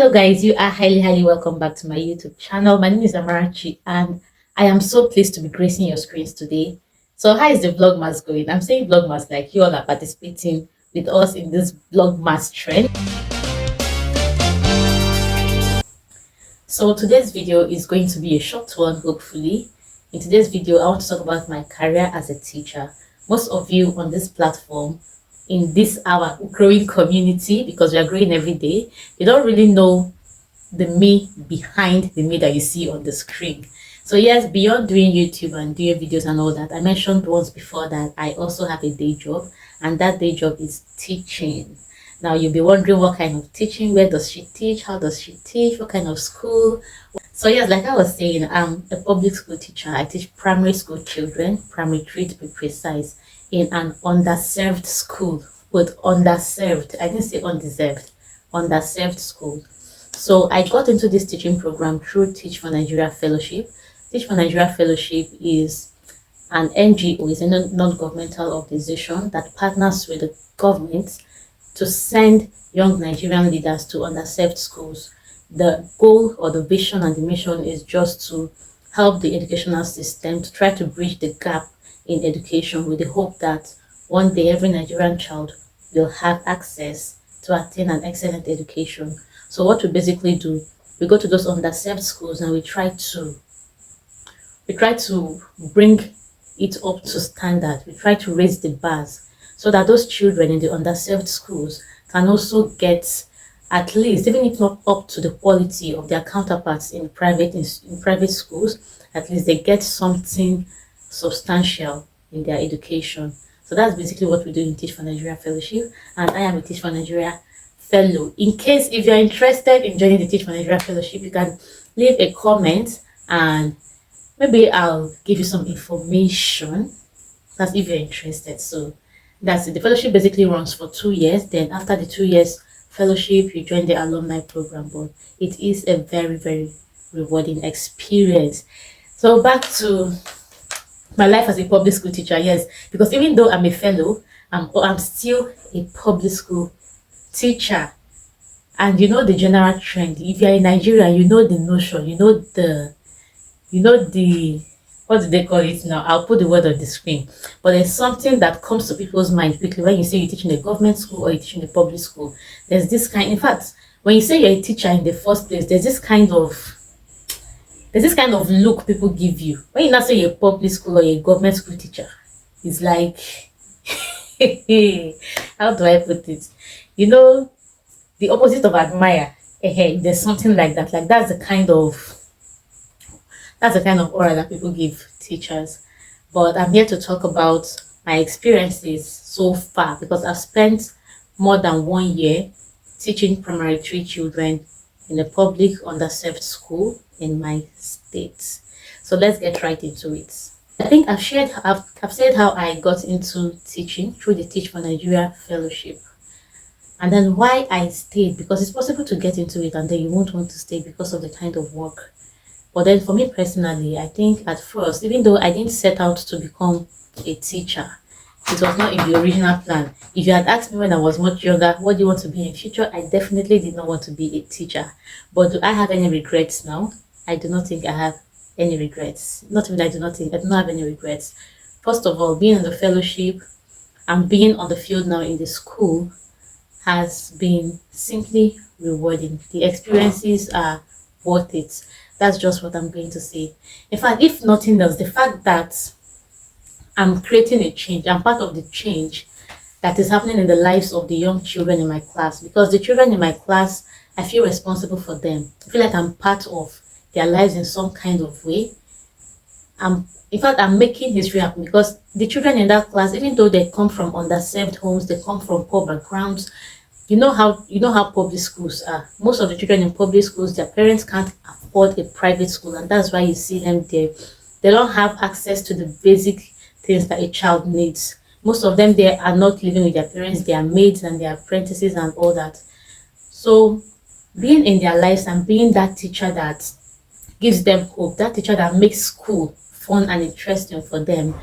Hello guys, you are highly welcome back to my YouTube channel. My name is Amarachi and I am so pleased to be gracing your screens today. So how is the vlogmas going? I'm saying vlogmas like you all are participating with us in this vlogmas trend. So today's video is going to be a short one, hopefully. In today's video, I want to talk about my career as a teacher. Most of you on this platform, in this our growing community, because we are growing every day, you don't really know the me behind the me that you see on the screen. So yes, beyond doing YouTube and doing videos and all that, I mentioned once before that I also have a day job, and that day job is teaching. Now you'll be wondering what kind of teaching, where does she teach, how does she teach, what kind of school. So yes, like I was saying, I'm a public school teacher. I teach primary school children, primary 3 to be precise, in an underserved school. With underserved, I didn't say undeserved, underserved school. So I got into this teaching program through Teach for Nigeria Fellowship. Teach for Nigeria Fellowship is an NGO, is a non-governmental organization that partners with the government to send young Nigerian leaders to underserved schools. The goal or the vision and the mission is just to help the educational system to try to bridge the gap in education, with the hope that one day every Nigerian child will have access to attain an excellent education. So what we basically do, we go to those underserved schools and we try to bring it up to standard. We try to raise the bars so that those children in the underserved schools can also get, at least, even if not up to the quality of their counterparts in private schools, at least they get something substantial in their education. So that's basically what we do in Teach for Nigeria Fellowship, and I am a Teach for Nigeria fellow. In case if you're interested in joining the Teach for Nigeria Fellowship, you can leave a comment and maybe I'll give you some information. That's if you're interested. So that's it. The fellowship basically runs for 2 years. Then after the 2 years fellowship, you join the alumni program. But it is a very rewarding experience. So back to my life as a public school teacher. Yes, because even though I'm a fellow, I'm still a public school teacher. And you know the general trend. If you're in Nigeria, you know the notion, you know the what do they call it now? I'll put the word on the screen. But there's something that comes to people's mind quickly when you say you teach in a government school or you teach in a public school. There's this kind, in fact, when you say you're a teacher in the first place, there's this kind of look people give you. When you now say you're a public school or you're a government school teacher, it's like how do I put it? You know, the opposite of admire. There's something like that. Like that's the kind of aura that people give teachers. But I'm here to talk about my experiences so far, because I've spent more than 1 year teaching primary 3 children in a public underserved school in my state. So let's get right into it. I think I've said how I got into teaching through the Teach for Nigeria Fellowship, and then why I stayed, because it's possible to get into it and then you won't want to stay because of the kind of work. But then for me personally, I think at first, even though I didn't set out to become a teacher, it was not in the original plan. If you had asked me when I was much younger, what do you want to be in future, I definitely did not want to be a teacher. But do I have any regrets now? I do not think I have any regrets. Not even I do not have any regrets. First of all, being in the fellowship and being on the field now in the school has been simply rewarding. The experiences are worth it. That's just what I'm going to say. In fact, if nothing else, the fact that I'm creating a change, I'm part of the change that is happening in the lives of the young children in my class, because the children in my class, I feel responsible for them. I feel like I'm part of their lives in some kind of way. In fact, I'm making history happen, because the children in that class, even though they come from underserved homes, they come from poor backgrounds, you know how public schools are. Most of the children in public schools, their parents can't afford a private school, and that's why you see them there. They don't have access to the basic things that a child needs. Most of them, they are not living with their parents, they are maids and they are apprentices and all that. So being in their lives and being that teacher that gives them hope, that teacher that makes school fun and interesting for them,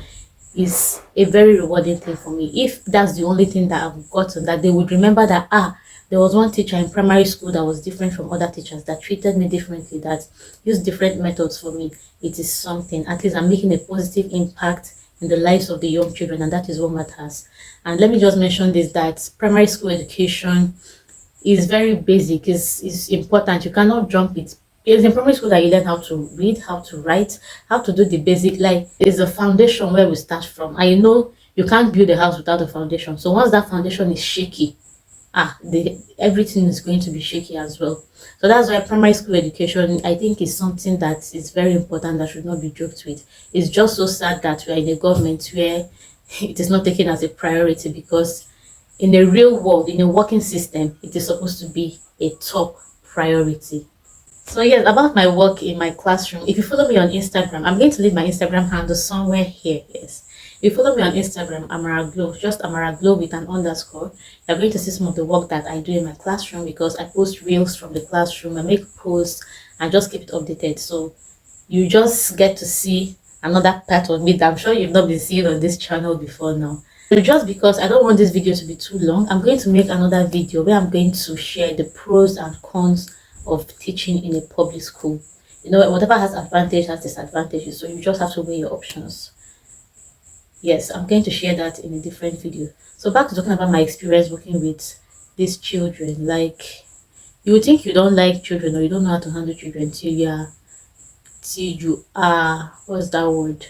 is a very rewarding thing for me. If that's the only thing that I've gotten, that they would remember that There was one teacher in primary school that was different from other teachers, that treated me differently, that used different methods for me. It is something. At least I'm making a positive impact in the lives of the young children, and that is what matters. And let me just mention this, that primary school education is very basic, is important. You cannot jump it. It's in primary school that you learn how to read, how to write, how to do the basic. Like, it's a foundation where we start from. And you know, you can't build a house without a foundation. So once that foundation is shaky, everything is going to be shaky as well. So that's why primary school education, I think, is something that is very important, that should not be joked with. It's just so sad that we are in a government where it is not taken as a priority, because in the real world, in a working system, it is supposed to be a top priority. So yes, about my work in my classroom, if you follow me on Instagram, I'm going to leave my Instagram handle somewhere here. Yes, if you follow me on Instagram, Amara Glow, just Amara Glow with an underscore, you're going to see some of the work that I do in my classroom, because I post reels from the classroom, I make posts and just keep it updated. So you just get to see another part of me that I'm sure you've not been seeing on this channel before now. So just because I don't want this video to be too long, I'm going to make another video where I'm going to share the pros and cons of teaching in a public school. You know, whatever has advantage has disadvantages, so you just have to weigh your options. Yes, I'm going to share that in a different video. So back to talking about my experience working with these children. Like, you would think you don't like children, or you don't know how to handle children till you are, what's that word,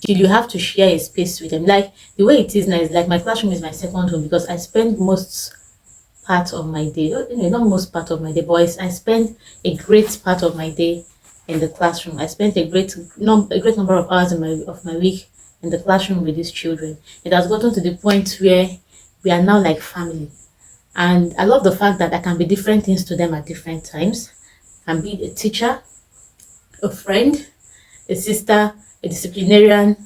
till you have to share a space with them. Like, the way it is now is like my classroom is my second home, because I spend most part of my day, not most part of my day, but I spend a great part of my day in the classroom. I spent a great number of hours of my week in the classroom with these children. It has gotten to the point where we are now like family, and I love the fact that I can be different things to them at different times. I can be a teacher, a friend, a sister, a disciplinarian,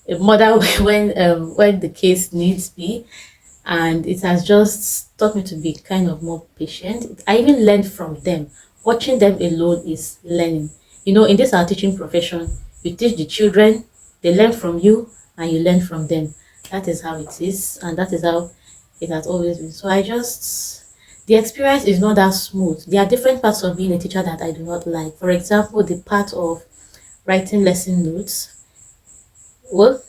a mother when the case needs be. And it has just taught me to be kind of more patient. I even learned from them. Watching them alone is learning. You know, in this our teaching profession, you teach the children, they learn from you, and you learn from them. That is how it is, and that is how it has always been. So the experience is not that smooth. There are different parts of being a teacher that I do not like. For example, the part of writing lesson notes. Well,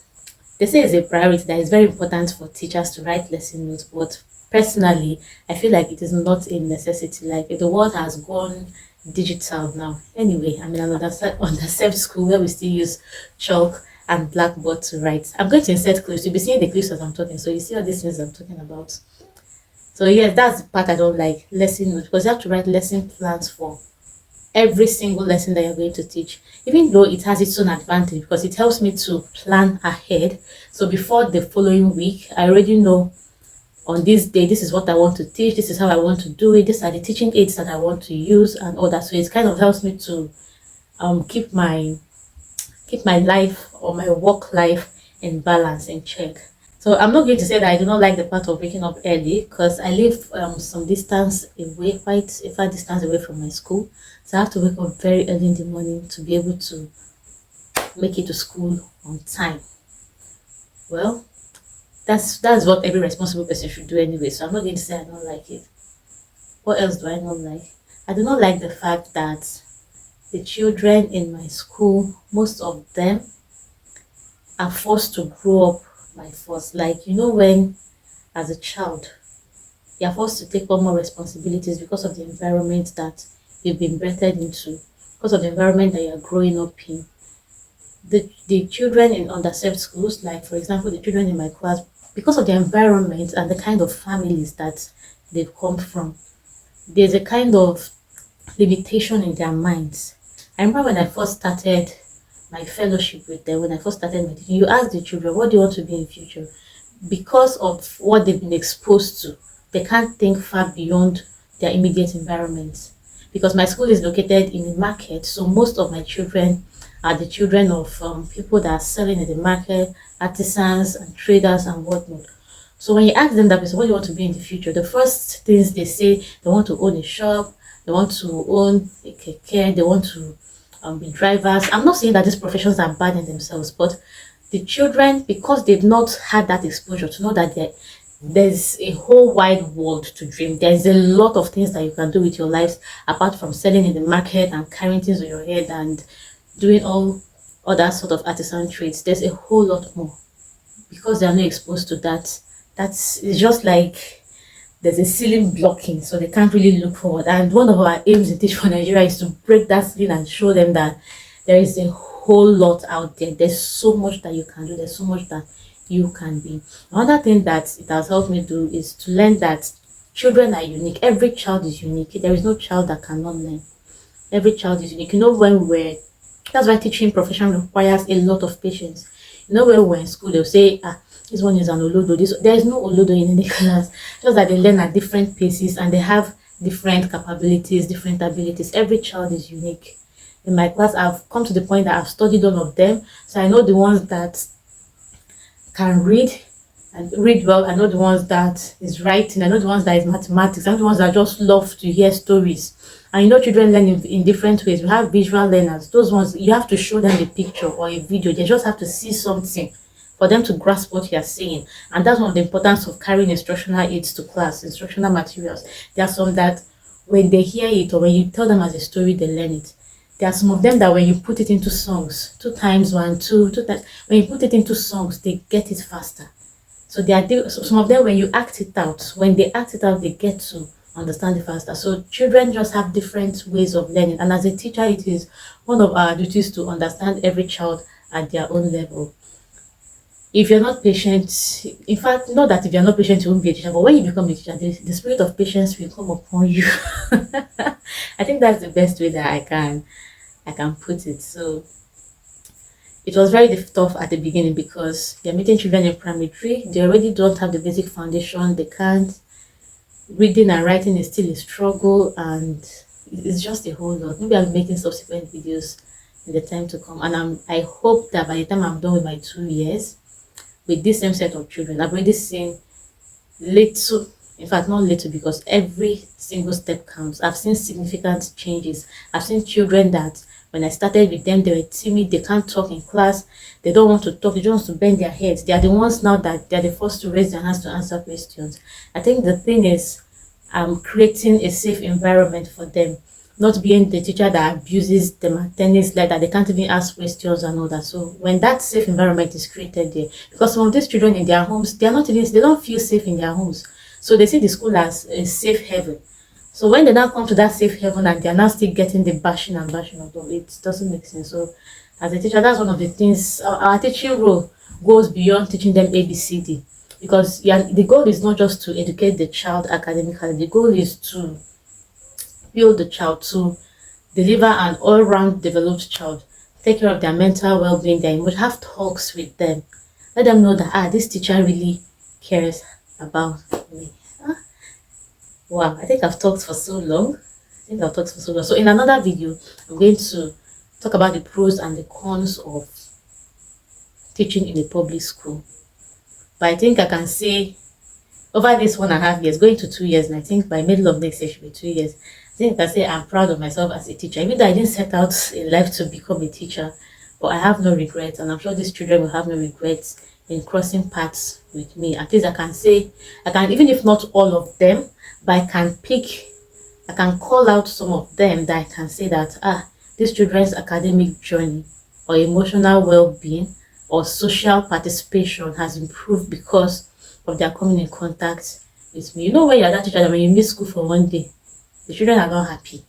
they say it's a priority, that is very important for teachers to write lesson notes, but personally, I feel like it is not a necessity. Like, the world has gone digital now. Anyway, I'm in an underserved school where we still use chalk and blackboard to write. I'm going to insert clips. You'll be seeing the clips as I'm talking, so you see all these things I'm talking about. So yes, that's the part I don't like, lesson notes, because you have to write lesson plans for every single lesson that you're going to teach, even though it has its own advantage, because it helps me to plan ahead. So before the following week, I already know on this day, this is what I want to teach, this is how I want to do it, these are the teaching aids that I want to use and all that. So it kind of helps me to keep my life, or my work life, in balance, in check. So I'm not going to say that I do not like the part of waking up early, because I live some distance away, quite a far distance away from my school. So I have to wake up very early in the morning to be able to make it to school on time. Well, that's what every responsible person should do anyway. So I'm not going to say I don't like it. What else do I not like? I do not like the fact that the children in my school, most of them, are forced to grow up by force. Like, you know, when as a child you're forced to take on more responsibilities because of the environment that you've been birthed into, because of the environment that you're growing up in. The children in underserved schools, like for example the children in my class, because of the environment and the kind of families that they've come from, there's a kind of limitation in their minds. I remember when I first started my fellowship with them, when I first started my teaching, you ask the children, what do you want to be in future? Because of what they've been exposed to, they can't think far beyond their immediate environment. Because my school is located in the market, so most of my children are the children of people that are selling in the market, artisans and traders and whatnot. So when you ask them that person, what do you want to be in the future, the first things they say, they want to own a shop, they want to own a keke, they want to be drivers. I'm not saying that these professions are bad in themselves, but the children, because they've not had that exposure to know that there's a whole wide world to dream. There's a lot of things that you can do with your lives apart from selling in the market and carrying things on your head and doing all other sort of artisan trades. There's a whole lot more because they are not exposed to that. That's it's just like there's a ceiling blocking, so they can't really look forward. And one of our aims in Teach for Nigeria is to break that ceiling and show them that there is a whole lot out there. There's so much that you can do. There's so much that you can be. Another thing that it has helped me do is to learn that children are unique. Every child is unique. There is no child that cannot learn. Every child is unique. You know, when we're that's why teaching profession requires a lot of patience. You know, when we're in school, they'll say, this one is an olodo. There is no olodo in any class. Just that they learn at different paces and they have different capabilities, different abilities. Every child is unique. In my class, I've come to the point that I've studied all of them. So I know the ones that can read and read well. I know the ones that is writing. I know the ones that is mathematics. I know the ones that just love to hear stories. And you know, children learn in different ways. We have visual learners. Those ones, you have to show them a picture or a video. They just have to see something for them to grasp what you are saying. And that's one of the importance of carrying instructional aids to class, instructional materials. There are some that when they hear it or when you tell them as a story, they learn it. There are some of them that when you put it into songs, 2 times 1, 2 times, when you put it into songs, they get it faster. So some of them when you act it out, when they act it out, they get to understand it faster. So children just have different ways of learning. And as a teacher, it is one of our duties to understand every child at their own level. If you're not patient, in fact, not that if you're not patient, you won't be a teacher, but when you become a teacher, the spirit of patience will come upon you. I think that's the best way that I can put it. So it was very tough at the beginning because you're meeting children in primary 3. They already don't have the basic foundation. They can't. Reading and writing is still a struggle, and it's just a whole lot. Maybe I'll be making subsequent videos in the time to come. And I hope that by the time I'm done with my 2 years, with this same set of children, I've already seen little, in fact not little because every single step counts. I've seen significant changes. I've seen children that when I started with them, they were timid, they can't talk in class, they don't want to talk, they just want to bend their heads. They are the ones now that they're the first to raise their hands to answer questions. I think the thing is I'm creating a safe environment for them, not being the teacher that abuses them at tennis, like that they can't even ask questions and all that. So when that safe environment is created there, because some of these children in their homes, they don't feel safe in their homes. So they see the school as a safe haven. So when they now come to that safe haven and they're now still getting the bashing and bashing of them, it doesn't make sense. So as a teacher, that's one of the things, our teaching role goes beyond teaching them ABCD. Because the goal is not just to educate the child academically, the goal is to build the child, to deliver an all-round developed child, take care of their mental well-being, their emotion, have talks with them, let them know that this teacher really cares about me. Wow, I think I've talked for so long. So in another video, I'm going to talk about the pros and the cons of teaching in a public school. But I think I can say over this 1.5 years, going to 2 years, and I think by middle of next year should be 2 years, I think I can say I'm proud of myself as a teacher. Even though I didn't set out in life to become a teacher, but I have no regrets, and I'm sure these children will have no regrets in crossing paths with me. At least I can say, even if not all of them, but I can call out some of them that I can say that, these children's academic journey or emotional well-being or social participation has improved because of their coming in contact with me. You know, when you're that teacher, that when you miss school for 1 day, the children are not happy.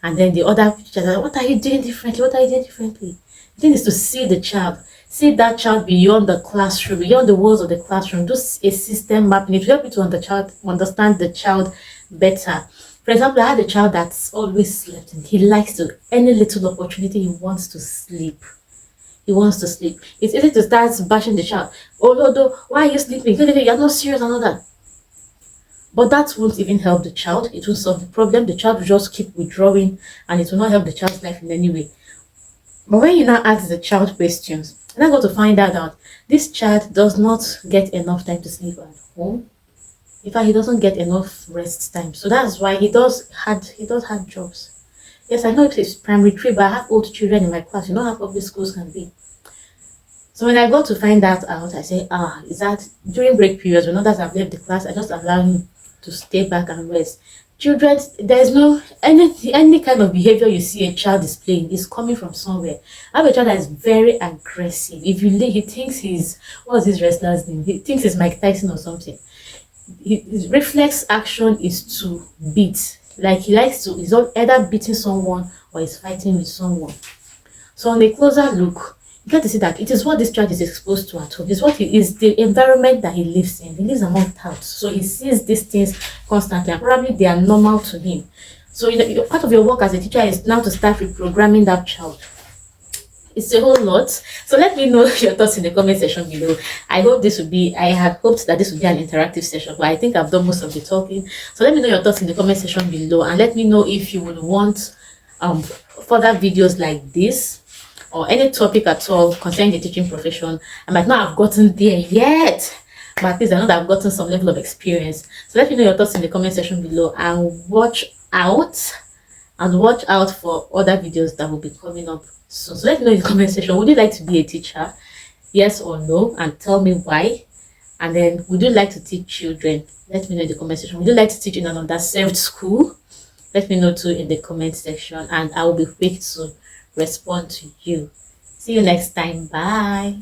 And then the other teachers are like, what are you doing differently? What are you doing differently? The thing is to see the child, see that child beyond the classroom, beyond the walls of the classroom, do a system mapping. It will help you to understand the child better. For example, I had a child that's always slept and he likes to, any little opportunity, he wants to sleep. He wants to sleep. It's easy to start bashing the child. Although, why are you sleeping? You're not serious and all that. But that won't even help the child. It won't solve the problem. The child will just keep withdrawing and it will not help the child's life in any way. But when you now ask the child questions, and I got to find out that this child does not get enough time to sleep at home. In fact, he doesn't get enough rest time. So that's why he does have jobs. Yes, I know it's primary 3, but I have old children in my class. You know how public schools can be. So when I got to find that out, I say, is that during break periods when others have left the class, I just allow him to stay back and rest. Children, there's no any kind of behavior you see a child displaying is coming from somewhere. I have a child that is very aggressive. If you he thinks he's, what's his wrestler's name? He thinks he's Mike Tyson or something. His reflex action is to beat. Like he likes to, he's either beating someone or he's fighting with someone. So on a closer look, you get to see that it is what this child is exposed to at home. It's what he is, the environment that he lives in. He lives among touts, so he sees these things constantly, and probably they are normal to him. So part of your work as a teacher is now to start reprogramming that child. It's a whole lot. So let me know your thoughts in the comment section below. I had hoped that this would be an interactive session, but I think I've done most of the talking. So let me know your thoughts in the comment section below, and let me know if you would want further videos like this, or any topic at all concerning the teaching profession. I might not have gotten there yet, but at least I know that I've gotten some level of experience. So let me know your thoughts in the comment section below, and watch out for other videos that will be coming up soon. So let me know in the comment section, would you like to be a teacher? Yes or no, and tell me why. And then, would you like to teach children? Let me know in the comment section. Would you like to teach in an underserved school? Let me know too in the comment section, and I will be quick to respond to you. See you next time. Bye.